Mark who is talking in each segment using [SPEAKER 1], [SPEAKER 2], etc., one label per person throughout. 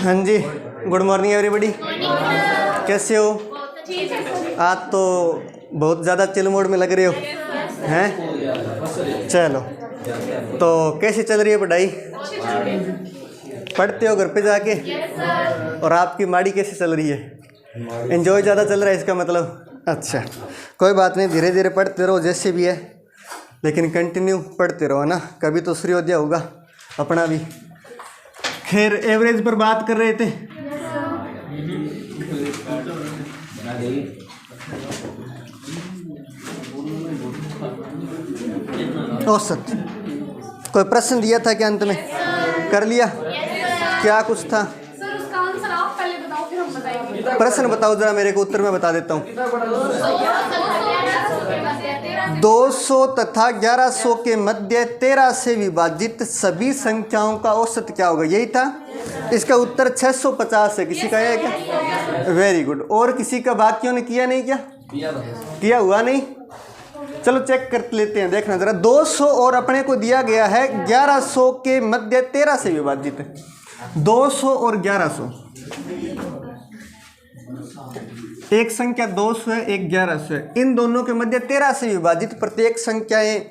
[SPEAKER 1] हाँ जी, good morning everybody. कैसे हो? आज तो बहुत ज़्यादा चिल मोड में लग रहे हो हैं। चलो, तो कैसी चल रही है पढ़ाई? पढ़ते हो घर पे जाके? और आपकी माड़ी कैसी चल रही है? एंजॉय ज़्यादा चल रहा है इसका मतलब? अच्छा, कोई बात नहीं, धीरे धीरे पढ़ते रहो जैसे भी है, लेकिन कंटिन्यू पढ़ते रहो ना। कभी तो सूर्योदय होगा अपना भी। खैर, एवरेज पर बात कर रहे थे। औसत कोई प्रश्न दिया था क्या? अंत में कर लिया? क्या कुछ था?
[SPEAKER 2] सर उसका आंसर आप पहले बताओ फिर हम बताएंगे।
[SPEAKER 1] प्रश्न बताओ जरा मेरे को, उत्तर मैं बता देता हूँ। 200 तथा 1100 के मध्य 13 से विभाजित सभी संख्याओं का औसत क्या होगा? यही था। इसका उत्तर 650 है। किसी का है क्या? Very good. और किसी का बाकियों ने किया नहीं? क्या किया हुआ नहीं? चलो चेक कर लेते हैं, देखना जरा। 200 और अपने को दिया गया है 1100 के मध्य 13 से विभाजित। 200 और 1100, एक संख्या 200 है, एक 1100 है। इन दोनों के मध्य 13 से विभाजित प्रत्येक संख्याएं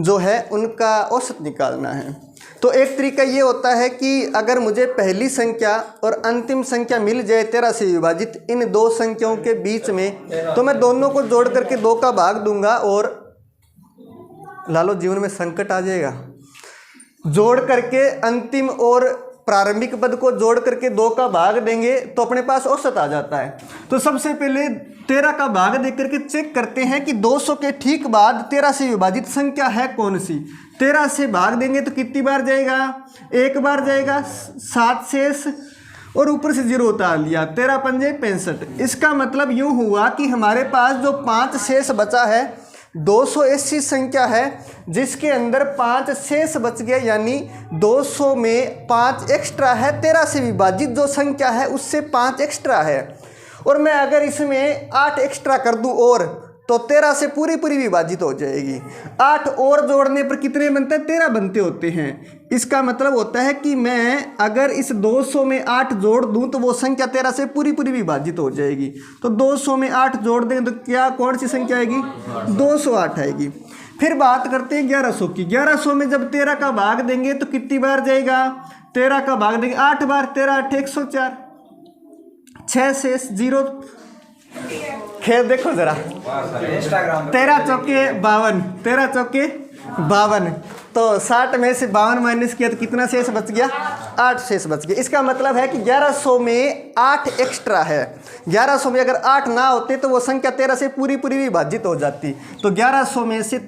[SPEAKER 1] जो है उनका औसत निकालना है। तो एक तरीका ये होता है कि अगर मुझे पहली संख्या और अंतिम संख्या मिल जाए 13 से विभाजित इन दो संख्याओं के बीच में, तो मैं दोनों को जोड़ करके 2 का भाग दूंगा और लालो जीवन में संकट आ जाएगा। जोड़ करके अंतिम और प्रारंभिक पद को जोड़ करके 2 का भाग देंगे तो अपने पास औसत आ जाता है। तो सबसे पहले 13 का भाग दे करके चेक करते हैं कि 200 के ठीक बाद 13 से विभाजित संख्या है कौन सी। 13 से भाग देंगे तो कितनी बार जाएगा? एक बार जाएगा, 7 शेष और ऊपर से 0 उतार लिया, 13 पंजे 65। इसका मतलब यूँ हुआ कि हमारे पास जो 5 शेष बचा है 200 ऐसी संख्या है जिसके अंदर 5 शेष बच गया, यानी 200 में 5 एक्स्ट्रा है। 13 से विभाजित जो संख्या है उससे 5 एक्स्ट्रा है। और मैं अगर इसमें 8 एक्स्ट्रा कर दूं और, तो 13 से पूरी विभाजित हो जाएगी। 8 और जोड़ने पर कितने बनते हैं? 13 बनते होते हैं। इसका मतलब होता है कि मैं अगर इस 200 में 8 जोड़ दूं तो वो संख्या 13 से पूरी विभाजित हो जाएगी। तो 200 में 8 जोड़ दें तो क्या कौन सी संख्या आएगी? 208 आएगी। फिर बात करते हैं 1100 की। 1100 में जब 13 का भाग देंगे तो कितनी बार जाएगा? 13 का भाग देंगे 8 बार, 13 8 104, 6 शेष 0। खेल देखो जरा, 13 चौके 52, 13 चौके 52, तो 60 में से 52 माइनस किया तो कितना शेष बच गया? 8 शेष बच गया। इसका मतलब है कि 1100 में 8 एक्स्ट्रा है। 1100 में अगर 8 ना होते तो वो संख्या 13 से पूरी विभाजित हो जाती। तो 1100 में से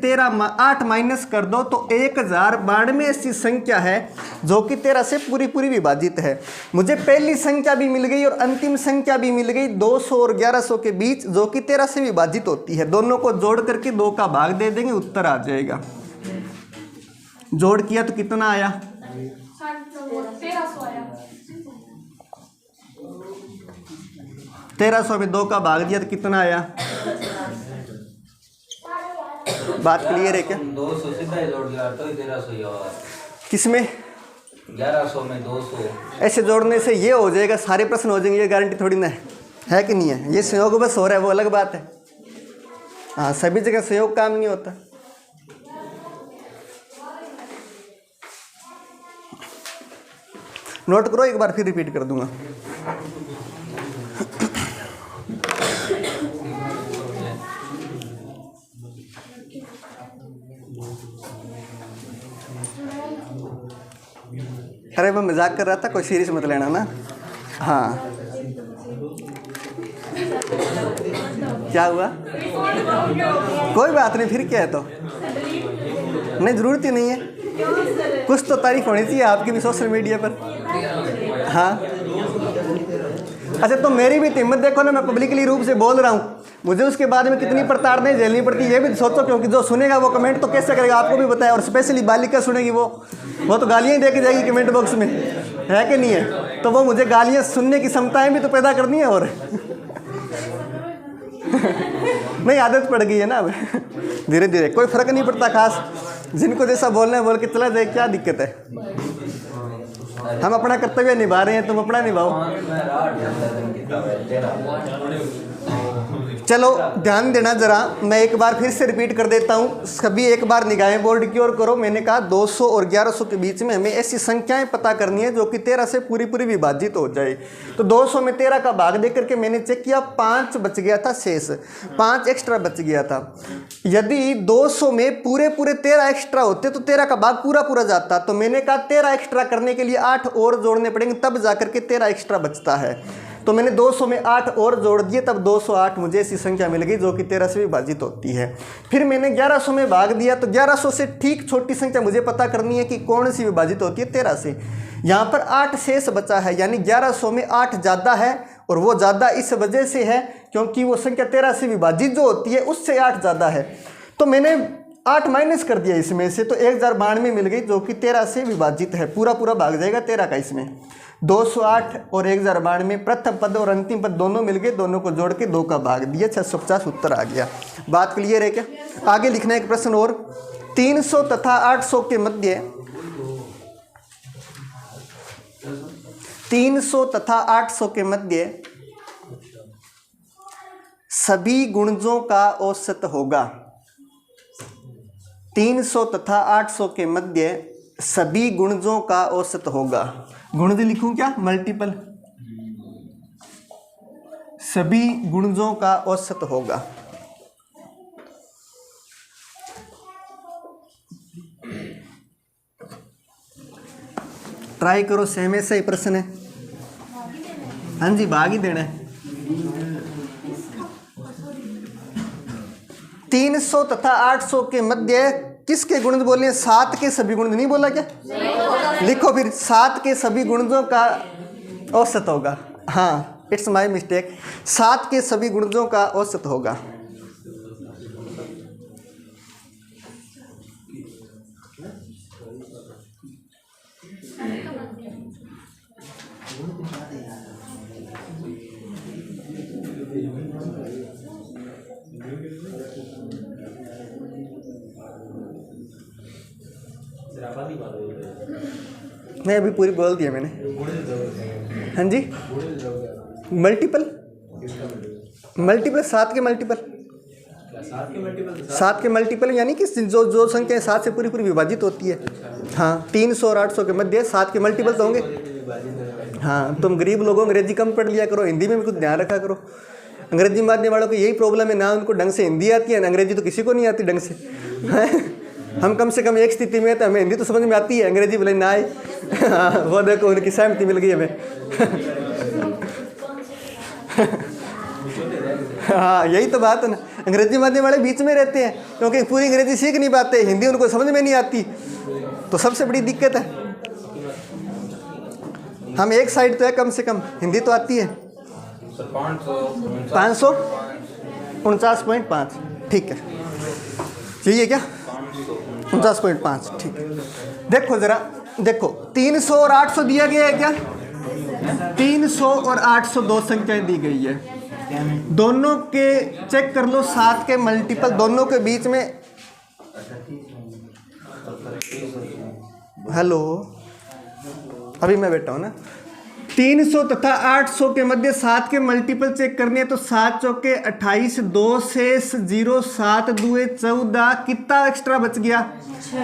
[SPEAKER 1] 8 माइनस कर दो तो 1092 ऐसी संख्या है जो कि 13 से पूरी विभाजित है। मुझे पहली संख्या भी मिल गई और अंतिम संख्या भी मिल गई 200 और 1100 के बीच, जो कि 13 से विभाजित होती है। दोनों को जोड़ करके 2 का भाग दे देंगे, उत्तर आ जाएगा। जोड़ किया तो कितना आया?
[SPEAKER 2] 1300 आया।
[SPEAKER 1] 1300 में 2 का भाग दिया तो कितना आया? बात क्लियर है क्या?
[SPEAKER 3] 200 सीधा जोड़ दिया तो 1300 ही होगा।
[SPEAKER 1] किसमें?
[SPEAKER 3] 1100 में 200
[SPEAKER 1] ऐसे जोड़ने से ये हो जाएगा, सारे प्रश्न हो जाएंगे, ये गारंटी थोड़ी ना है कि नहीं है? ये संयोग बस हो रहा है, वो अलग बात है। हाँ, सभी जगह संयोग काम नहीं होता। नोट करो, एक बार फिर रिपीट कर दूंगा। अरे मैं मजाक कर रहा था, कोई सीरियस मत लेना ना। हाँ, क्या हुआ? कोई बात नहीं, फिर क्या है? तो नहीं, जरूरत ही नहीं है। कुछ तो तारीफ होनी चाहिए आपकी भी सोशल मीडिया पर। हाँ, अच्छा, तो मेरी भी हिम्मत देखो ना, मैं पब्लिकली रूप से बोल रहा हूँ। मुझे उसके बाद में कितनी प्रताड़नाएं झेलनी पड़ती है ये भी सोचो, क्योंकि जो सुनेगा वो कमेंट तो कैसे करेगा आपको भी बताया। और स्पेशली बालिका सुनेगी वो तो गालियाँ ही दे के जाएगी कमेंट बॉक्स में, है कि नहीं है? तो वो मुझे गालियाँ सुनने की क्षमताएं भी तो पैदा करनी है। और नहीं, आदत पड़ गई है ना अब। धीरे धीरे कोई फर्क नहीं पड़ता खास, जिनको जैसा बोलना है बोल के चला जाए, क्या दिक्कत है? हम अपना कर्तव्य निभा रहे हैं, तुम अपना निभाओ। चलो ध्यान देना जरा, मैं एक बार फिर से रिपीट कर देता हूँ, सभी एक बार निगाहें बोर्ड की ओर करो। मैंने कहा 200 और 1100 के बीच में हमें ऐसी संख्याएं पता करनी है जो कि 13 से पूरी पूरी विभाजित हो जाए। तो 200 में 13 का भाग देकर के मैंने चेक किया, 5 बच गया था शेष, 5 एक्स्ट्रा बच गया था। यदि 200 में पूरे 13 एक्स्ट्रा होते तो 13 का भाग पूरा पूरा जाता। तो मैंने कहा 13 एक्स्ट्रा करने के लिए 8 और जोड़ने पड़ेंगे, तब जाकर के 13 एक्स्ट्रा बचता है। तो मैंने 200 में 8 और जोड़ दिए, तब 208 मुझे ऐसी संख्या मिल गई जो कि 13 से विभाजित होती है। फिर मैंने 1100 में भाग दिया, तो 1100 से ठीक छोटी संख्या मुझे पता करनी है कि कौन सी विभाजित होती है 13 से। यहाँ पर 8 शेष बचा है, यानी 1100 में 8 ज़्यादा है, और वो ज़्यादा इस वजह से है क्योंकि वो संख्या 13 से विभाजित जो होती है उससे 8 ज़्यादा है। तो मैंने 8 माइनस कर दिया इसमें से, तो 1092 मिल गई जो कि 13 से विभाजित है। पूरा पूरा भाग जाएगा 13 का इसमें। 208 और 1092 प्रथम पद और अंतिम पद दोनों मिल गए, दोनों को जोड़ के 2 का भाग दिया, 650 उत्तर आ गया। बात क्लियर है क्या? आगे लिखना है एक प्रश्न और। 300 तथा 800 के मध्य 300 तथा 800 के मध्य सभी गुणजों का औसत होगा। 300 तथा 800 के मध्य सभी गुणजों का औसत होगा। गुणज लिखूं क्या? मल्टीपल। सभी गुणजों का औसत होगा। ट्राई करो, सेम ऐसा ही प्रश्न है। हाँ जी, भाग ही देना है। 300 तथा 800 के मध्य किसके गुणज बोले? 7 के सभी गुणज। नहीं बोला क्या? लिखो फिर, 7 के सभी गुणजों का औसत होगा। हाँ, इट्स माय मिस्टेक। 7 के सभी गुणजों का औसत होगा। नहीं, अभी पूरी बोल दिया मैंने। हाँ जी, मल्टीपल 7 के मल्टीपल 7 के मल्टीपल यानी कि जो संख्या 7 से पूरी पूरी विभाजित होती है। हाँ, 300 और 800 के मध्य 7 के मल्टीपल तो होंगे। हाँ, तुम गरीब लोगों अंग्रेजी कम पढ़ लिया करो, हिंदी में भी कुछ ध्यान रखा करो। अंग्रेजी मानने वालों को यही प्रॉब्लम है, ना उनको ढंग से हिंदी आती है, ना अंग्रेजी तो किसी को नहीं आती ढंग से। हम कम से कम एक स्थिति में तो हमें हिंदी तो समझ में आती है, अंग्रेजी भले ना आए। हाँ, वो देखो उनकी सहमति मिल गई हमें। हाँ, यही तो बात है ना, अंग्रेजी माध्यम वाले बीच में रहते हैं क्योंकि पूरी अंग्रेजी सीख नहीं पाते, हिंदी उनको समझ में नहीं आती, तो सबसे बड़ी दिक्कत है। हम एक साइड तो है, कम से कम हिंदी तो आती है। 549.5, ठीक है, यही है क्या? 49.5, ठीक है। देखो जरा, देखो 300 और 800 दिया गया है क्या? 300 और 800 दो संख्याएं दी गई है, दोनों के चेक कर लो 7 के मल्टीपल, दोनों के बीच में। हेलो, अभी मैं बैठा हूँ ना। 300 तथा 800 के मध्य 7 के मल्टीपल चेक करने हैं, तो 7 चौके 28, 2 शेष 0, 7 दुए 14, कितना एक्स्ट्रा बच गया?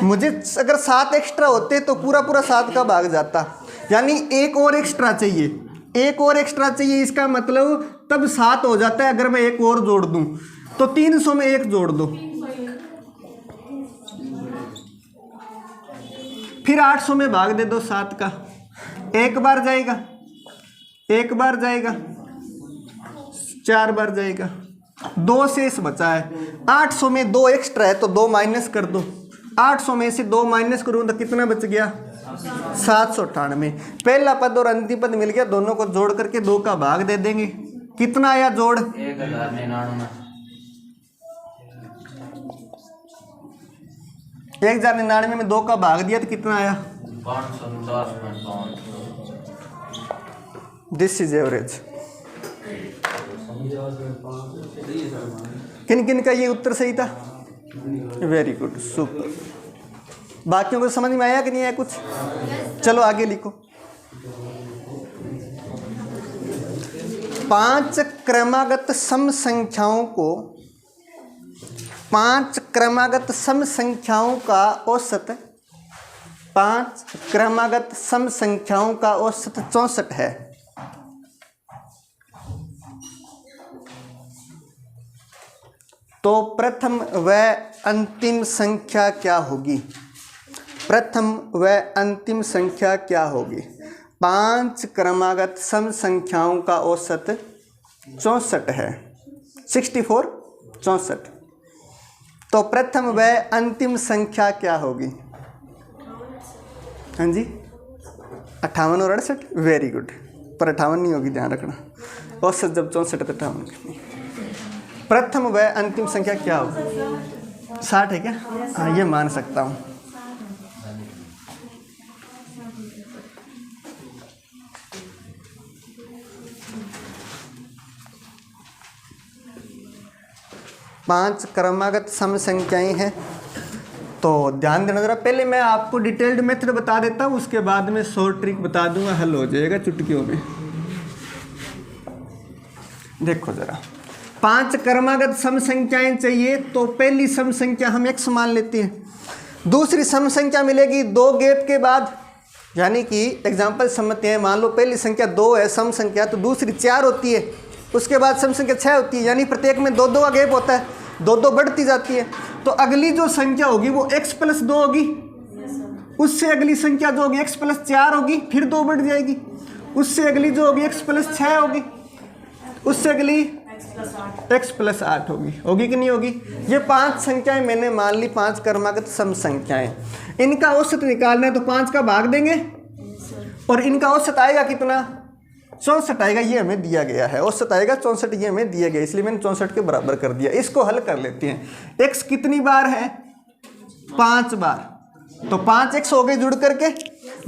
[SPEAKER 1] मुझे अगर 7 एक्स्ट्रा होते तो पूरा पूरा 7 का भाग जाता, यानी एक और एक्स्ट्रा चाहिए, एक और एक्स्ट्रा चाहिए। इसका मतलब तब 7 हो जाता है अगर मैं एक और जोड़ दूं, तो 300 में 1 जोड़ दो, फिर 800 में भाग दे दो 7 का। एक बार जाएगा, एक बार जाएगा, 4 बार जाएगा, 2 शेष बचा है। 800 में 2 एक्स्ट्रा है तो 2 माइनस कर दो। 800 में से 2 माइनस करूँ तो कितना बच गया? 798। पहला पद और अंतिम पद मिल गया, दोनों को जोड़ करके 2 का भाग दे देंगे। कितना आया जोड़? 1099 में 2 का भाग दिया तो कितना आया? 510.5। This is average. किन किन का ये उत्तर सही था? Very good, super. बाकियों को समझ में आया कि नहीं आया कुछ? चलो आगे लिखो। 5 क्रमागत सम संख्याओं को 5 क्रमागत सम संख्याओं का औसत 5 क्रमागत सम संख्याओं का औसत 64 है। तो प्रथम व अंतिम संख्या क्या होगी? प्रथम व अंतिम संख्या क्या होगी? 5 क्रमागत सम संख्याओं का औसत 64 है, 64 64। तो प्रथम व अंतिम संख्या क्या होगी? हाँ जी, 58 और 68। वेरी गुड, पर 58 नहीं होगी, ध्यान रखना। औसत जब 64 तो 58 नहीं। प्रथम व अंतिम संख्या क्या होगी? 60 है क्या? हाँ, ये मान सकता हूँ। पांच क्रमागत सम संख्याएं हैं। तो ध्यान देना जरा, पहले मैं आपको डिटेल्ड मेथड बता देता हूँ, उसके बाद में शॉर्ट ट्रिक बता दूंगा, हल हो जाएगा चुटकियों में। देखो जरा, 5 क्रमागत सम संख्याएं चाहिए तो पहली सम संख्या हम x मान लेते हैं। दूसरी सम संख्या मिलेगी 2 गैप के बाद, यानी कि एग्जाम्पल समझते हैं। मान लो पहली संख्या 2 है सम संख्या, तो दूसरी 4 होती है, उसके बाद सम संख्या 6 होती है, यानी प्रत्येक में 2 2 का गैप होता है, 2 2 बढ़ती जाती है। तो अगली जो संख्या होगी वो x + 2 होगी, उससे अगली संख्या जो होगी x + 4 होगी, फिर 2 बढ़ जाएगी। उससे अगली जो होगी x + 6 होगी, उससे अगली x + 8 होगी कि नहीं होगी? ये 5 संख्याएं मैंने मान ली, 5 क्रमागत सम संख्याएं। इनका औसत निकालना है तो 5 का भाग देंगे और इनका औसत आएगा कितना? 64 आएगा, ये हमें दिया गया है। औसत आएगा 64, ये हमें दिया गया, इसलिए मैंने 64 के बराबर कर दिया। इसको हल कर लेते हैं। x कितनी बार है? 5 बार। तो 5x हो गए जुड़ करके,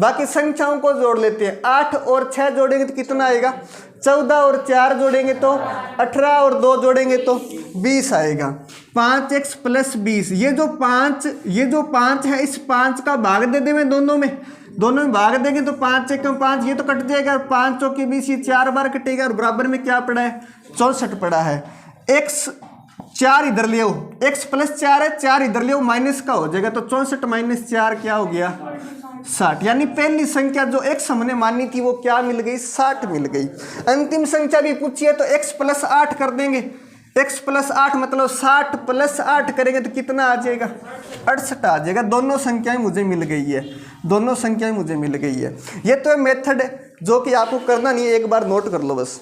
[SPEAKER 1] बाकी संख्याओं को जोड़ लेते हैं। 8 और 6 जोड़ेंगे तो कितना आएगा? 14 और 4 जोड़ेंगे तो 18 और 2 जोड़ेंगे तो 20 आएगा। 5x + 20। ये जो 5 है, इस 5 का भाग दे दें दोनों में भाग देंगे तो 5 × 5 ये तो कट जाएगा, 5 × 20 ये 4 बार कटेगा, और बराबर में क्या पड़ा है? 64 पड़ा है। x 4 इधर ले आओ, x + 4 है, 4 इधर ले आओ, माइनस का हो जाएगा, तो 64 - 4 क्या हो गया? 60। यानी पहली संख्या जो x हमने मानी थी वो क्या मिल गई? 60 मिल गई। अंतिम संख्या भी पूछिए तो x + 8 कर देंगे। x + 8 मतलब 60 + 8 करेंगे तो कितना आ जाएगा? 68 आ जाएगा। दोनों संख्याएं मुझे मिल गई है, दोनों संख्याएं मुझे मिल गई है। ये तो मेथड जो कि आपको करना नहीं है, एक बार नोट कर लो बस।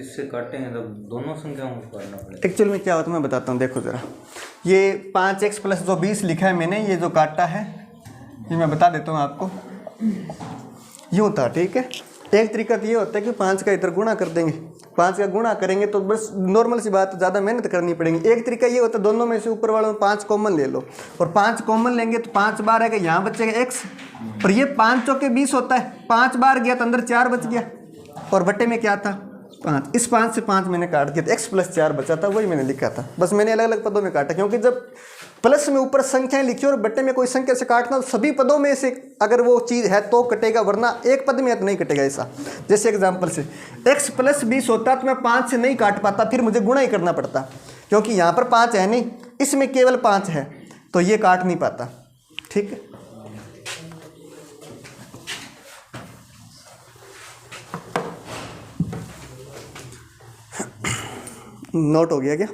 [SPEAKER 3] इससे काटेंगे तो दोनों संख्याओं को करना पड़ेगा।
[SPEAKER 1] एक्चुअल में क्या होता है मैं बताता हूँ। देखो ज़रा, ये 5x + जो 20 लिखा है मैंने, ये जो काटा है ये मैं बता देता हूँ आपको। यूँ था, ठीक है। एक तरीका तो ये होता है कि 5 का इधर गुणा कर देंगे, 5 का गुणा करेंगे तो बस नॉर्मल सी बात, ज़्यादा मेहनत करनी पड़ेगी। एक तरीका ये होता है दोनों में से ऊपर वालों में 5 कॉमन ले लो, और 5 कॉमन लेंगे तो 5 बार आएगा, यहाँ बचेगा x, और ये 5 × 20 होता है, 5 बार गया तो अंदर 4 बच गया, और बटे में क्या था? 5। इस 5 से 5 मैंने काट दिया तो x + 4 बचा था, वही मैंने लिखा था। बस मैंने अलग अलग पदों में काटा, क्योंकि जब प्लस में ऊपर संख्याएं लिखी और बट्टे में कोई संख्या से काटना, तो सभी पदों में से अगर वो चीज़ है तो कटेगा, वरना एक पद में तो नहीं कटेगा। ऐसा जैसे एग्जांपल से x + 20 होता तो मैं 5 से नहीं काट पाता, फिर मुझे गुणा ही करना पड़ता, क्योंकि यहाँ पर 5 है नहीं, इसमें केवल 5 है, तो ये काट नहीं पाता। ठीक है, नोट हो गया क्या?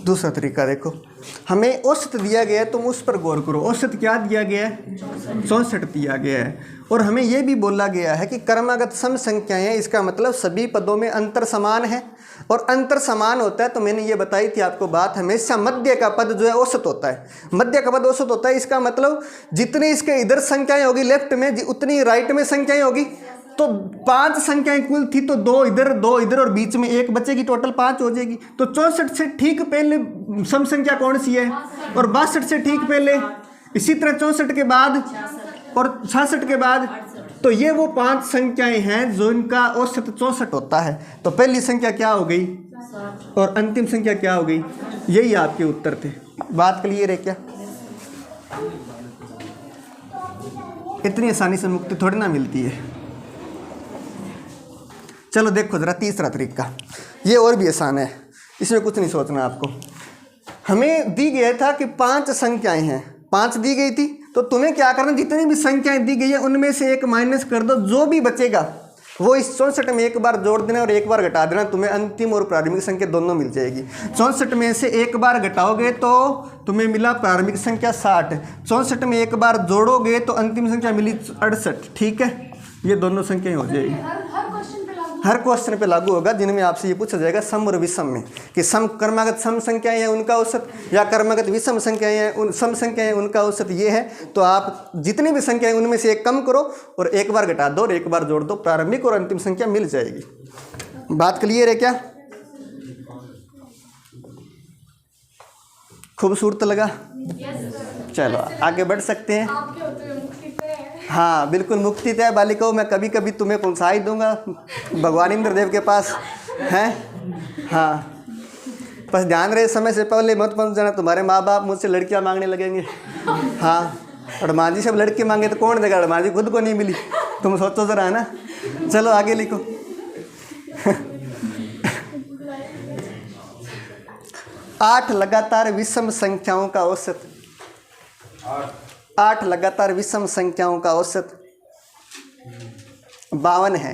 [SPEAKER 1] दूसरा तरीका देखो, हमें औसत दिया गया है, तुम उस पर गौर करो। औसत क्या दिया गया है? 64 दिया गया है। और हमें यह भी बोला गया है कि क्रमागत सम संख्याएं हैं, इसका मतलब सभी पदों में अंतर समान है। और अंतर समान होता है तो मैंने ये बताई थी आपको बात, हमेशा मध्य का पद जो है औसत होता है। मध्य का पद औसत होता है, इसका मतलब जितनी इसके इधर संख्याएं होगी लेफ्ट में, उतनी राइट में संख्याएं होगी। तो 5 संख्याएं कुल थी, तो 2 इधर और बीच में 1 बचेगी, टोटल 5 हो जाएगी। तो 64 से ठीक पहले सम संख्या कौन सी है? और 62 से ठीक पहले, इसी तरह 64 के बाद और 66 के बाद। तो ये वो 5 संख्याएं हैं जो इनका औसत 64 होता है। तो पहली संख्या क्या हो गई और अंतिम संख्या क्या हो गई? यही आपके उत्तर थे। बात क्लियर है क्या? इतनी आसानी से मुक्ति थोड़ी ना मिलती है। चलो देखो जरा तीसरा तरीका, ये और भी आसान है, इसमें कुछ नहीं सोचना आपको। हमें दी गया था कि 5 संख्याएं हैं, 5 दी गई थी, तो तुम्हें क्या करना, जितनी भी संख्याएं दी गई है उनमें से एक माइनस कर दो, जो भी बचेगा वो इस 64 में एक बार जोड़ देना और एक बार घटा देना, तुम्हें अंतिम और प्रारंभिक संख्या दोनों मिल जाएगी। 64 में से एक बार घटाओगे तो तुम्हें मिला प्रारंभिक संख्या 60, 64 में एक बार जोड़ोगे तो अंतिम संख्या मिली 68। ठीक है, ये दोनों संख्याएं हो जाएगी। हर क्वेश्चन पे लागू होगा जिनमें आपसे ये पूछा जाएगा सम और विषम में, कि सम क्रमागत सम संख्याएं हैं उनका औसत, या क्रमागत विषम संख्याएं हैं उन सम संख्याएं उनका औसत ये है। तो आप जितनी भी संख्याएं उनमें से एक कम करो और एक बार घटा दो और एक बार जोड़ दो, प्रारंभिक और अंतिम संख्या मिल जाएगी। बात क्लियर है क्या? खूबसूरत लगा? चलो आगे बढ़ सकते हैं। हाँ बिल्कुल, मुक्ति तय बालिकाओं, मैं कभी कभी तुम्हें पहुँचा ही दूंगा भगवान इंद्रदेव के पास हैं। हाँ बस ध्यान रहे, समय से पहले मत पहुँच जाना, तुम्हारे माँ बाप मुझसे लड़कियाँ मांगने लगेंगे। हाँ हनुमान जी सब लड़के मांगे तो कौन देगा? हनुमान जी खुद को नहीं मिली, तुम सोचो जरा, है ना। चलो आगे लिखो। 8 लगातार विषम संख्याओं का औसत, 8 लगातार विषम संख्याओं का औसत 52 है।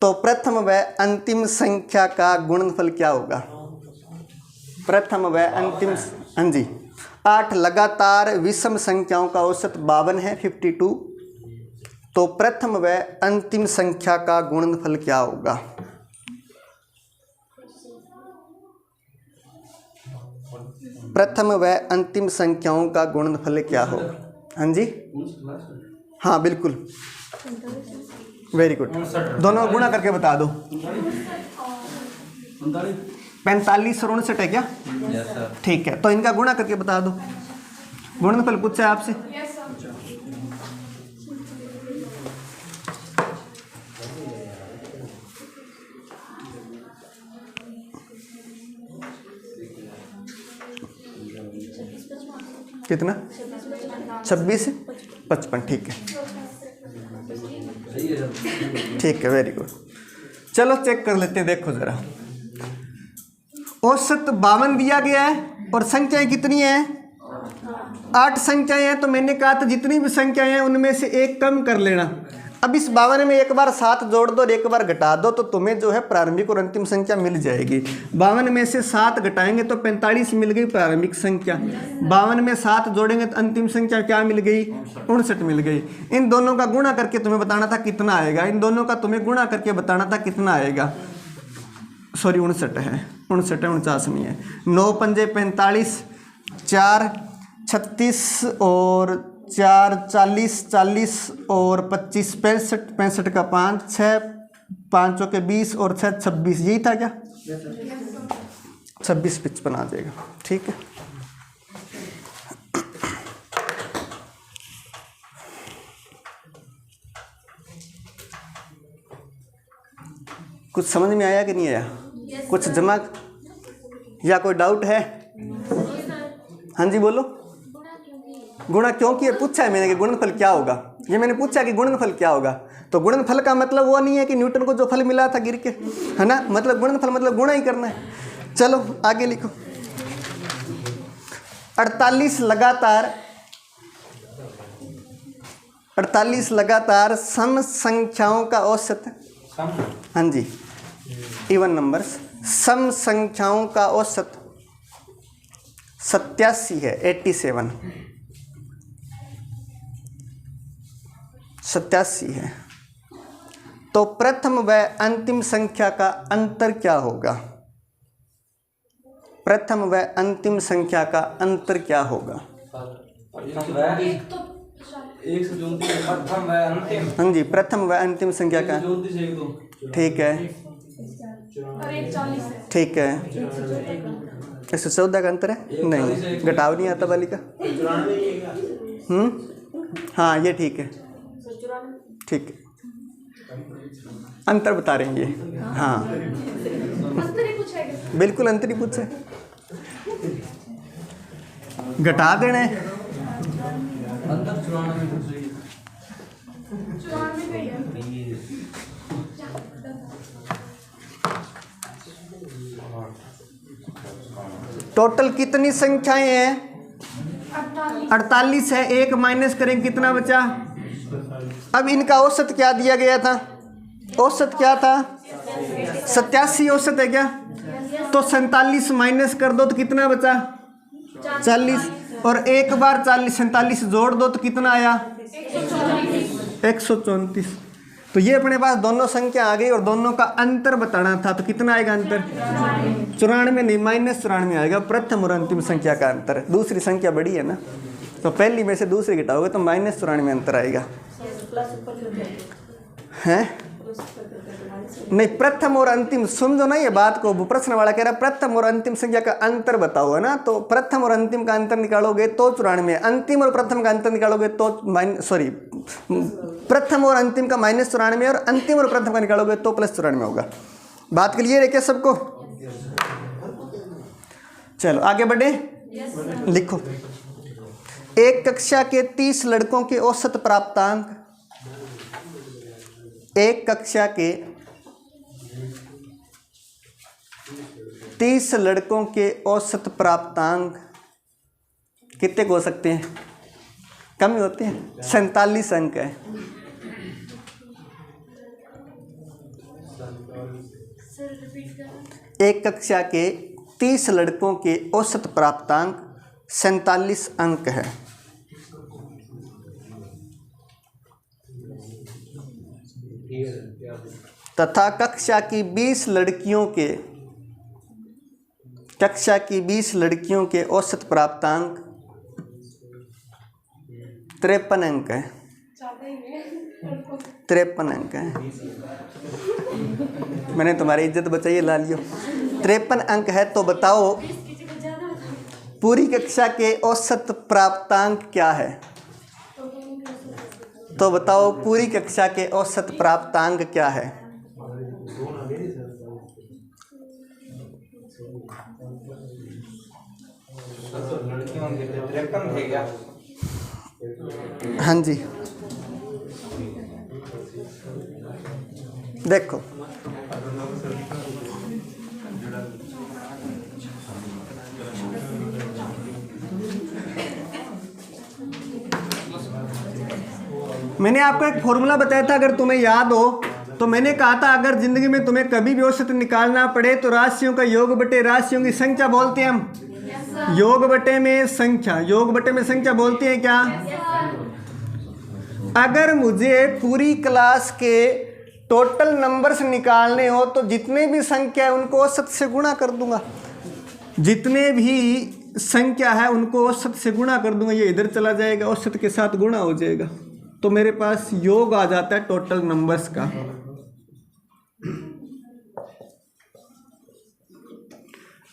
[SPEAKER 1] तो प्रथम व अंतिम संख्या का गुणनफल क्या होगा? प्रथम व अंतिम, हाँ जी, 8 लगातार विषम संख्याओं का औसत 52 है, 52। तो प्रथम व अंतिम संख्या का गुणनफल क्या होगा? प्रथम व अंतिम संख्याओं का गुणनफल क्या होगा? हाँ जी, हाँ बिल्कुल, वेरी गुड। दोनों गुणा करके बता दो। 45 और 59 है क्या? ठीक है, तो इनका गुणा करके बता दो। गुणनफल पूछा है आपसे। कितना? 26 55। ठीक है, ठीक है, वेरी गुड। चलो चेक कर लेते हैं, देखो जरा। औसत 52 दिया गया है और संख्याएं कितनी हैं? 8 संख्याएं हैं। तो मैंने कहा था जितनी भी संख्याएं हैं उनमें से एक कम कर लेना। अब इस 52 में एक बार 7 जोड़ दो और एक बार घटा दो, तो तुम्हें जो है प्रारंभिक और अंतिम संख्या मिल जाएगी। 52 में से 7 घटाएंगे तो 45 मिल गई प्रारंभिक संख्या। 52 में 7 जोड़ेंगे तो अंतिम संख्या क्या मिल गई? 59 मिल गई। इन दोनों का गुणा करके तुम्हें बताना था कितना आएगा। इन दोनों का तुम्हें गुणा करके बताना था कितना आएगा। सॉरी 59 है, 59 है, 49 नहीं है। 9 पंजे 45, 4 36 और 4 40, 40 और 25 65, 65 का 5 6 5 के 20 और 6 26, यही था क्या? 26 55 आ जाएगा। ठीक है, कुछ समझ में आया कि नहीं आया? कुछ जमा या कोई डाउट है? हाँ जी बोलो। गुणा क्यों किया पूछा है मैंने कि गुणनफल क्या होगा। ये मैंने पूछा कि गुणनफल क्या होगा, तो गुणनफल का मतलब वो नहीं है कि न्यूटन को जो फल मिला था गिर के, है ना। मतलब गुणनफल मतलब गुणा ही करना है। चलो आगे लिखो। 48 लगातार सम संख्याओं का औसत, हाँ जी, इवन नंबर्स। सम संख्याओं का औसत 87 है, 87 87 है। तो प्रथम व अंतिम संख्या का अंतर क्या होगा? प्रथम व अंतिम संख्या का अंतर क्या होगा?
[SPEAKER 2] एक तो
[SPEAKER 3] प्रथम व अंतिम।
[SPEAKER 1] हाँ जी, प्रथम व अंतिम संख्या का। ठीक है,
[SPEAKER 2] और एक 40 है।
[SPEAKER 1] ठीक है। 114 का अंतर है? नहीं, घटाव नहीं आता वाली का। हाँ ये ठीक है, ठीक है, अंतर बता रहे हैं ये। हाँ
[SPEAKER 2] अंतर ही पूछा है।
[SPEAKER 1] बिल्कुल अंतर ही पूछे, घटा देना है।
[SPEAKER 3] अंतर 94 में कुछ
[SPEAKER 2] 94 पे है।
[SPEAKER 1] टोटल कितनी संख्याएं हैं?
[SPEAKER 2] 48।
[SPEAKER 1] 48 है। एक माइनस करें कितना बचा? अब इनका औसत क्या दिया गया था? औसत क्या था? 87 औसत है क्या? तो 47 माइनस कर दो तो कितना बचा? 40। और एक बार 47 जोड़ दो तो कितना आया? 134। तो ये अपने पास दोनों संख्या आ गई और दोनों का अंतर बताना था। तो कितना आएगा अंतर? 94 नहीं, -94 आएगा प्रथम और अंतिम संख्या का अंतर। दूसरी संख्या बड़ी है ना, तो पहली में से दूसरी घटाओगे तो -94 अंतर आएगा। हैं? नहीं, प्रथम और अंतिम समझो ना ये बात को। प्रश्न वाला कह रहा है प्रथम और अंतिम संख्या का अंतर बताओ, है ना। तो प्रथम और अंतिम का अंतर निकालोगे तो 94, अंतिम और प्रथम का अंतर निकालोगे तो प्रथम और अंतिम का -94 और अंतिम और प्रथम का निकालोगे तो +94 होगा। बात क्लियर है क्या सबको? चलो आगे बढ़े। लिखो, एक कक्षा के 30 लड़कों के औसत प्राप्तांक। एक कक्षा के 30 लड़कों के औसत प्राप्तांक कितने हो सकते हैं? कम ही होते हैं। 47 अंक है। एक कक्षा के 30 लड़कों के औसत प्राप्तांक 47 अंक है। तथा कक्षा की 20 लड़कियों के औसत प्राप्तांक 53 अंक है। 53 अंक है। मैंने तुम्हारी इज्जत बचाई, ला लियो। 53 अंक है। तो बताओ पूरी कक्षा के औसत प्राप्तांक क्या है? तो बताओ पूरी कक्षा के औसत प्राप्तांक क्या है?
[SPEAKER 3] लड़कियों के 53 थे क्या?
[SPEAKER 1] हाँ जी, देखो मैंने आपको एक फॉर्मूला बताया था, अगर तुम्हें याद हो तो मैंने कहा था अगर जिंदगी में तुम्हें कभी भी औसत निकालना पड़े तो राशियों का योग बटे राशियों की संख्या बोलते हैं हम। योग बटे में संख्या बोलते हैं क्या? अगर मुझे पूरी क्लास के टोटल नंबर्स निकालने हो तो जितने भी संख्या है उनको औसत से गुणा कर दूंगा। जितने भी संख्या है उनको औसत से गुणा कर दूंगा। ये इधर चला जाएगा, औसत के साथ गुणा हो जाएगा, तो मेरे पास योग आ जाता है टोटल नंबर्स का।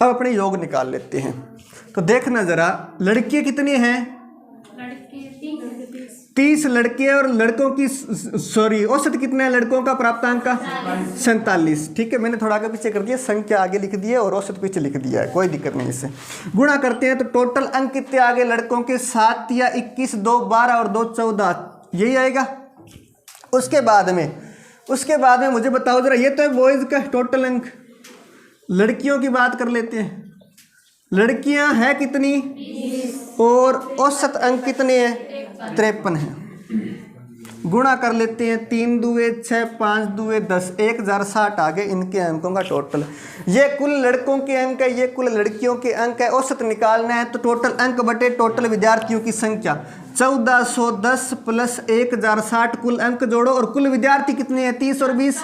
[SPEAKER 1] अब अपने योग निकाल लेते हैं। तो देखना जरा, लड़कियां कितनी हैं? 30 लड़के और लड़कों की औसत कितना है लड़कों का प्राप्तांक का? 47। ठीक है, मैंने थोड़ा आगे पीछे कर दिया, संख्या आगे लिख दी है और औसत पीछे लिख दिया है, कोई दिक्कत नहीं। इससे गुणा करते हैं तो टोटल अंक कितने आगे लड़कों के? 7 या 21, 2 12 और 2 14, यही आएगा। उसके बाद में मुझे बताओ जरा, ये तो है बॉयज का टोटल अंक। लड़कियों की बात कर लेते हैं। लड़कियां हैं कितनी? 20। और औसत अंक कितने हैं? 53 है। गुणा कर लेते हैं, 3 दूए 6, 5 दूए 10, 1060 आ गए इनके अंकों का टोटल। ये कुल लड़कों के अंक है, ये कुल लड़कियों के अंक है। औसत निकालना है तो टोटल अंक बटे टोटल विद्यार्थियों की संख्या 1410 प्लस 1060 कुल अंक जोड़ो और कुल विद्यार्थी कितने हैं 30 और 20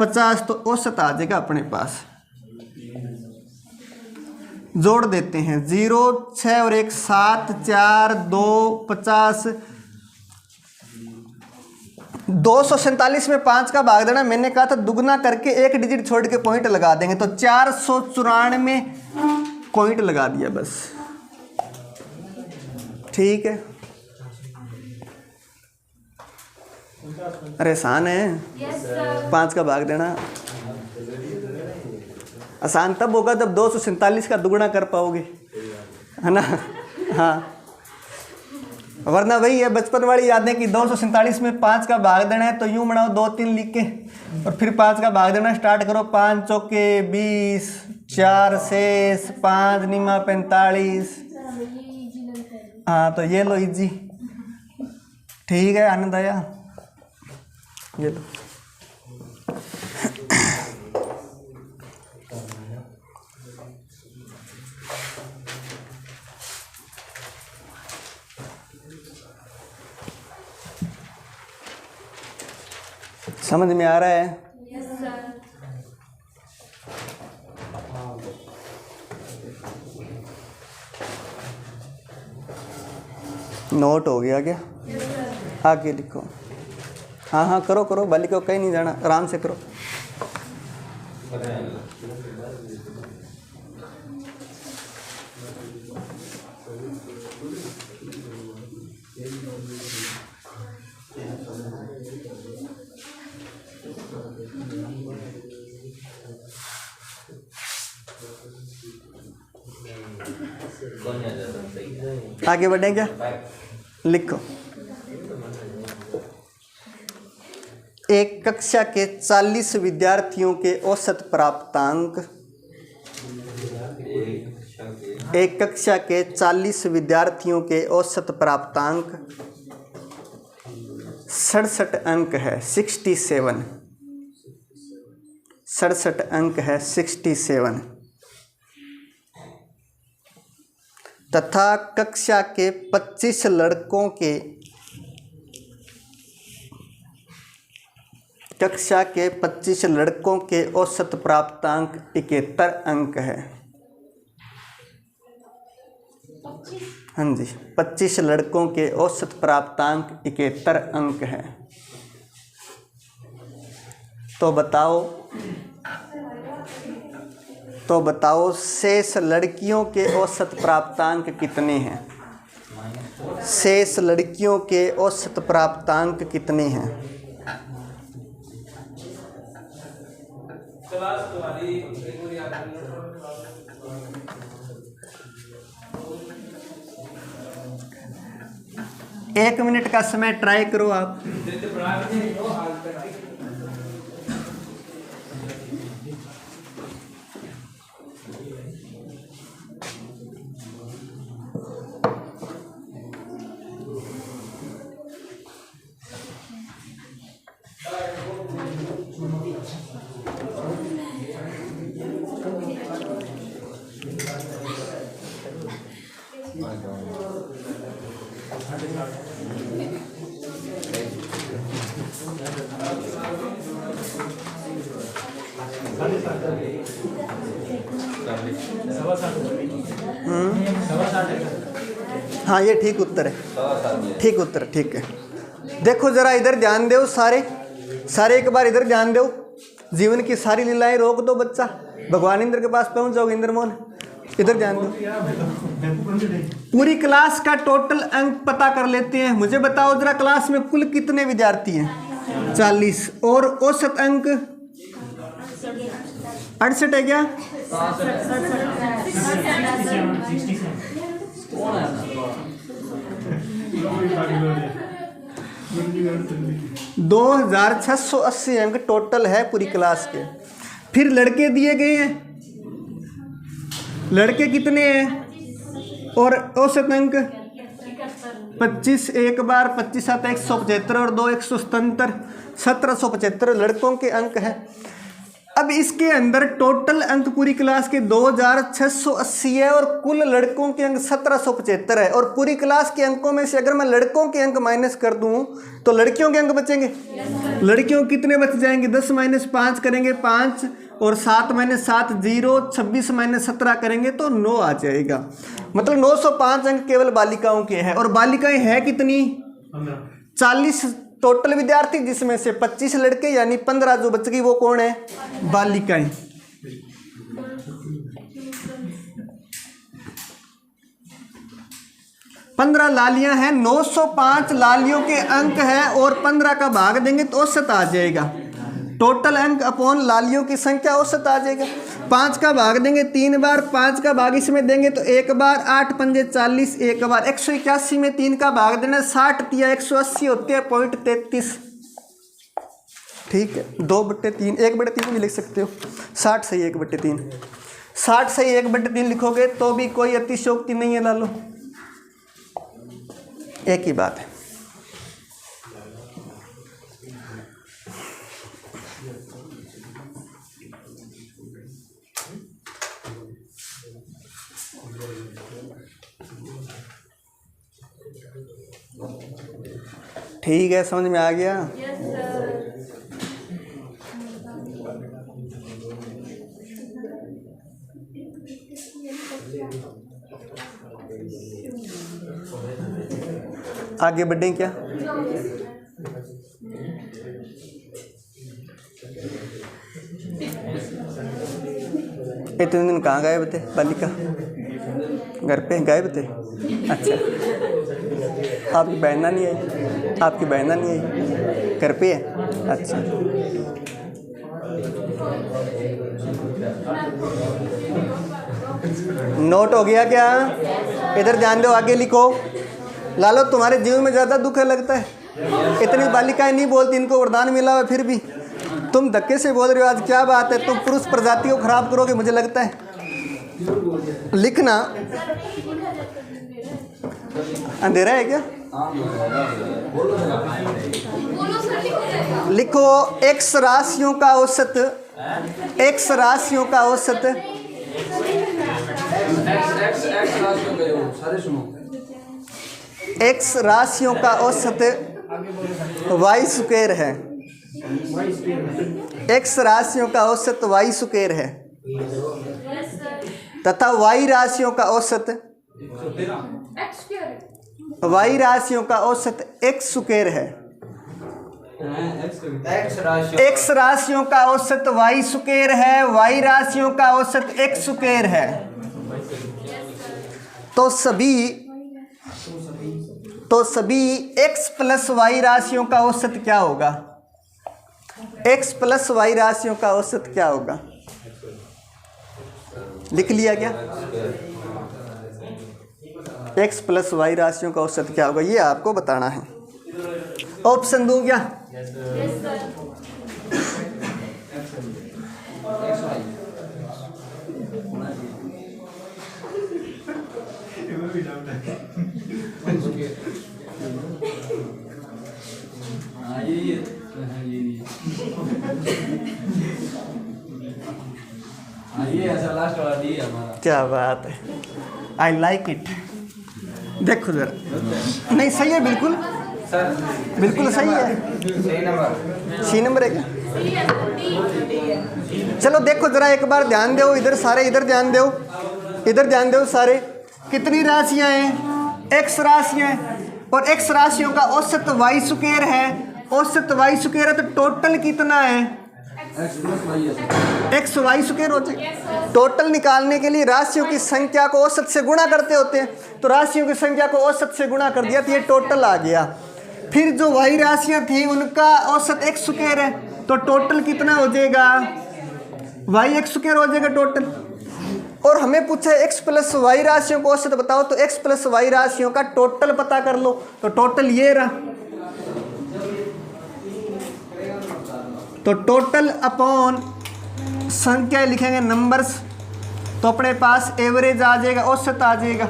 [SPEAKER 1] 50, तो औसत आ जाएगा अपने पास। जोड़ देते हैं 0 6 और 1 7 4 2 50, 247 में 5 का भाग देना, मैंने कहा था दुगना करके एक डिजिट छोड़ के पॉइंट लगा देंगे, तो 494 में पॉइंट लगा दिया बस। ठीक है, अरे आसान है 5 का भाग देना। आसान तब होगा जब 247 का दुगना कर पाओगे, है ना। हाँ, वरना वही है बचपन वाली यादें कि 247 में 5 का भाग देना है तो यूं बनाओ 2 3 लिख के और फिर 5 का भाग देना स्टार्ट करो। 5 चौके 20, 4 शेष, 5 निमा 45। हाँ तो ये लो इजी। ठीक है, आनंद आया, ये लो। समझ में आ रहा है?
[SPEAKER 2] Yes sir.
[SPEAKER 1] नोट हो गया क्या? आगे लिखो। हाँ हाँ करो करो, बालिका को कहीं नहीं जाना, आराम से करो। आगे बढ़े क्या? लिखो। एक कक्षा के 40 विद्यार्थियों के औसत प्राप्तांक, एक कक्षा के 40 विद्यार्थियों के औसत प्राप्तांक 67 अंक है, 67, 67 अंक है, 67, तथा कक्षा के 25 लड़कों के, कक्षा के 25 लड़कों के औसत प्राप्तांक 71 अंक है। हाँ जी, 25 लड़कों के औसत प्राप्तांक 71 अंक है। तो बताओ शेष लड़कियों के औसत प्राप्तांक कितने हैं? शेष लड़कियों के औसत प्राप्तांक कितने हैं? एक मिनट का समय ट्राई करो आप। हाँ ये ठीक उत्तर है, ठीक उत्तर, ठीक है। देखो जरा इधर ध्यान दो, सारे एक बार इधर ध्यान दो। जीवन की सारी लीलाएं रोक दो बच्चा, भगवान इंद्र के पास पहुंच जाओगे। इंद्र मोहन इधर ध्यान दो। पूरी क्लास का टोटल अंक पता कर लेते हैं। मुझे बताओ जरा क्लास में कुल कितने विद्यार्थी हैं? 40, और औसत अंक 68 है क्या? 2680 अंक टोटल है पूरी क्लास के। फिर लड़के दिए गए हैं, लड़के कितने हैं और औसत अंक 25 एक बार, 25 आता 175 और 2 177, 1775 लड़कों के अंक है। अब इसके अंदर टोटल अंक पूरी क्लास के 2680 है और कुल लड़कों के अंक 1775 है। और पूरी क्लास के अंकों में से अगर मैं लड़कों के अंक माइनस कर दूं तो लड़कियों के अंक बचेंगे। लड़कियों कितने बच जाएंगे? 10 - 5 करेंगे 5 और 7 - 7 0, 26 - 17 करेंगे तो 9 आ जाएगा। मतलब 905 अंक केवल बालिकाओं के हैं। और बालिकाएं हैं कितनी? 40 टोटल विद्यार्थी, जिसमें से 25 लड़के यानी 15 जो बच गई वो कौन है? बालिकाएं। पंद्रह लालियां हैं, 905 लालियों के अंक हैं और 15 का भाग देंगे तो औसत आ जाएगा। टोटल अंक अपॉन लालियों की संख्या औसत आ जाएगा। 5 का भाग देंगे 3 बार, 5 का भाग इसमें देंगे तो 1 बार, 8 पंजे 40 एक बार। 181 में 3 का भाग देना, 60 तिया 180 होते हैं 0.33। ठीक है, 2/3, 1/3 भी लिख सकते हो। 60 सही 1/3, 60 सही 1/3 लिखोगे तो भी कोई अतिशयोक्ति नहीं है लालो, एक ही बात है। ठीक है, समझ में आ गया? आगे बढ़ें क्या? इतने दिन कहाँ गायब थे बालिका? घर पे गायब थे? अच्छा, आपकी बहना नहीं आई? आपकी बहना नहीं आई? घर पे है? अच्छा, नोट हो गया क्या? इधर ध्यान दो, आगे लिखो। लालो, तुम्हारे जीवन में ज़्यादा दुख है लगता है। इतनी बालिकाएं नहीं बोलती, इनको वरदान मिला हुआ, फिर भी तुम धक्के से बोल रहे हो। आज क्या बात है? तुम पुरुष प्रजाति को खराब करोगे मुझे लगता है। लिखना अंधेरा है क्या? लिखो x राशियों का औसत, x राशियों का औसत, x राशियों का औसत y स्क्वायर है। x राशियों का औसत y स्क्वायर है तथा y राशियों का औसत y राशियों का औसत x स्क्वायर है। x राशियों का औसत y स्क्वायर है, y राशियों का औसत x स्क्वायर है। तो सभी x प्लस y राशियों का औसत क्या होगा? x प्लस y राशियों का औसत क्या होगा? लिख लिया क्या? x प्लस y राशियों का औसत क्या होगा ये आपको बताना है। ऑप्शन दूं क्या?
[SPEAKER 4] ऐसा लास्ट वाला दी है हमारा।
[SPEAKER 1] क्या बात है, आई लाइक इट। देखो जरा, नहीं सही है, बिल्कुल बिल्कुल सही है। सी नंबर है क्या? चलो देखो जरा एक बार ध्यान दो, इधर सारे इधर ध्यान दो, इधर ध्यान दो सारे। कितनी राशियां हैं? x राशियां हैं और x राशियों का औसत y स्क्वायर है। औसत y स्क्वायर है तो टोटल कितना है? x y स्क्वायर हो जाए। टोटल निकालने के लिए राशियों की संख्या को औसत से गुणा करते होते हैं, तो राशियों की संख्या को औसत से गुणा कर दिया तो ये टोटल आ गया। फिर जो y राशियां थी उनका औसत x स्क्वायर है, तो टोटल कितना हो जाएगा? y x स्क्वायर हो जाएगा टोटल। और हमें पूछा है x प्लस y राशियों को औसत बताओ, तो x प्लस y राशियों का टोटल पता कर लो, तो टोटल ये रहा। तो टोटल अपॉन संख्या लिखेंगे नंबर्स, तो अपने पास एवरेज आ जाएगा, औसत आ जाएगा।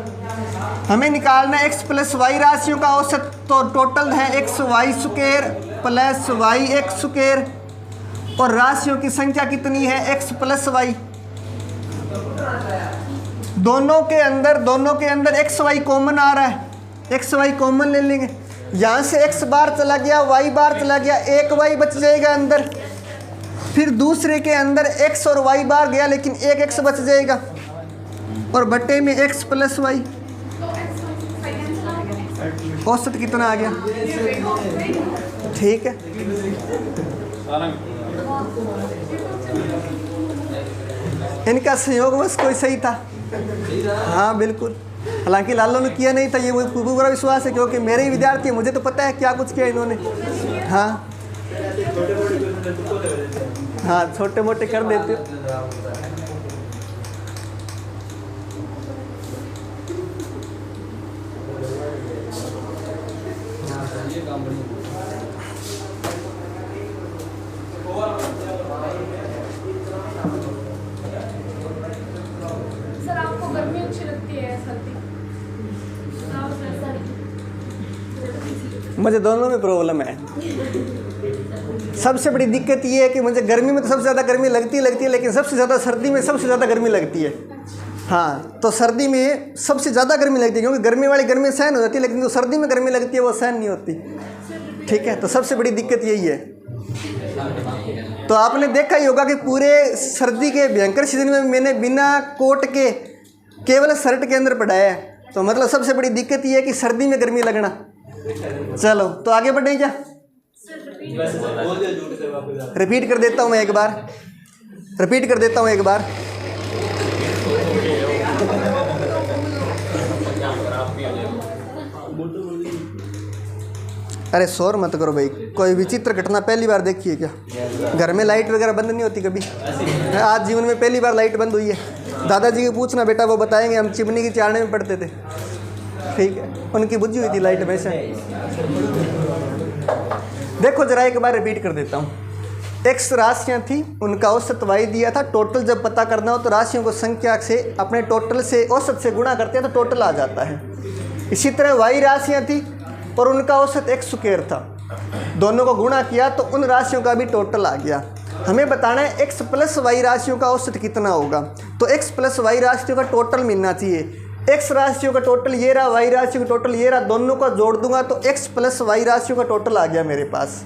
[SPEAKER 1] हमें निकालना है x प्लस वाई राशियों का औसत। तो टोटल है X Y square plus Y X square और राशियों की संख्या कितनी है x प्लस वाई। दोनों के अंदर एक्स वाई कॉमन आ रहा है, एक्स वाई कॉमन ले लेंगे। यहाँ से x बार चला गया, y बार चला गया, एक y बच जाएगा अंदर। फिर दूसरे के अंदर x और y बार गया लेकिन एक x बच जाएगा और बटे में x प्लस वाई। औसत कितना आ गया? ठीक है। इनका संयोग बस कोई सही था। हाँ बिल्कुल, हालांकि लालों ने किया नहीं था, ये पूरा विश्वास है क्योंकि मेरे ही विद्यार्थी हैं, मुझे तो पता है क्या कुछ किया इन्होंने। हाँ हाँ, छोटे मोटे कर देते हो।
[SPEAKER 2] सर आपको गर्मी अच्छी लगती है सर्दी?
[SPEAKER 1] मुझे दोनों में प्रॉब्लम है। सबसे बड़ी दिक्कत ये है कि मुझे गर्मी में तो सबसे ज़्यादा गर्मी लगती है लेकिन सबसे ज़्यादा सर्दी में सबसे ज़्यादा गर्मी लगती है। हाँ, तो सर्दी में सबसे ज़्यादा गर्मी लगती है क्योंकि गर्मी वाली गर्मी सहन हो जाती है लेकिन जो सर्दी में गर्मी लगती है वो सहन नहीं होती। ठीक है, तो सबसे बड़ी दिक्कत यही है। तो आपने देखा ही होगा कि पूरे सर्दी के भयंकर सीजन में मैंने बिना कोट के केवल शर्ट के अंदर पढ़ाया है। तो मतलब सबसे बड़ी दिक्कत ये है कि सर्दी में गर्मी लगना। चलो तो आगे बढ़े क्या? रिपीट कर देता हूँ मैं एक बार, अरे शोर मत करो भाई, कोई विचित्र घटना पहली बार देखी है क्या? घर में लाइट वगैरह बंद नहीं होती कभी? आज जीवन में पहली बार लाइट बंद हुई है। दादाजी को पूछना बेटा, वो बताएंगे, हम चिमनी की चारने में पढ़ते थे। ठीक है, उनकी बुझी हुई थी लाइट हमेशा। देखो जरा एक बार रिपीट कर देता हूँ। एक्स राशियाँ थी, उनका औसत वाई दिया था। टोटल जब पता करना हो तो राशियों को संख्या से अपने टोटल से औसत से गुणा करते हैं तो टोटल आ जाता है। इसी तरह वाई राशियाँ थी और उनका औसत एक्स स्क्वायर था, दोनों को गुणा किया तो उन राशियों का भी टोटल आ गया। हमें बताना है एक्स प्लस वाई राशियों का औसत कितना होगा। तो एक्स प्लस वाई राशियों का टोटल मिलना चाहिए। एक्स राशियों का टोटल ये रहा, वाई राशियों का टोटल ये रहा, दोनों का जोड़ दूंगा तो एक्स प्लस वाई राशियों का टोटल आ गया मेरे पास।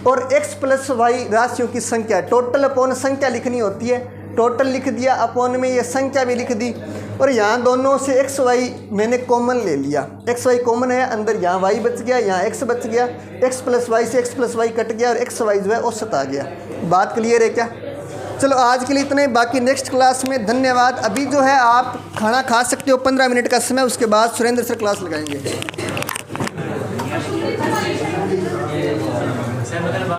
[SPEAKER 1] और एक्स प्लस वाई राशियों की संख्या, टोटल अपॉन संख्या लिखनी होती है, टोटल लिख दिया, अपॉन में ये संख्या भी लिख दी। और यहाँ दोनों से एक्स वाई मैंने कॉमन ले लिया, एक्स वाई कॉमन है, अंदर यहाँ वाई बच गया, यहाँ एक्स बच गया, एक्स प्लस वाई से एक्स प्लस वाई कट गया और एक्स वाई जो है औसत आ गया। बात क्लियर है क्या? चलो आज के लिए इतने, बाकी नेक्स्ट क्लास में। धन्यवाद। अभी जो है आप खाना खा सकते हो, 15 मिनट का समय, उसके बाद सुरेंद्र सर क्लास लगाएंगे।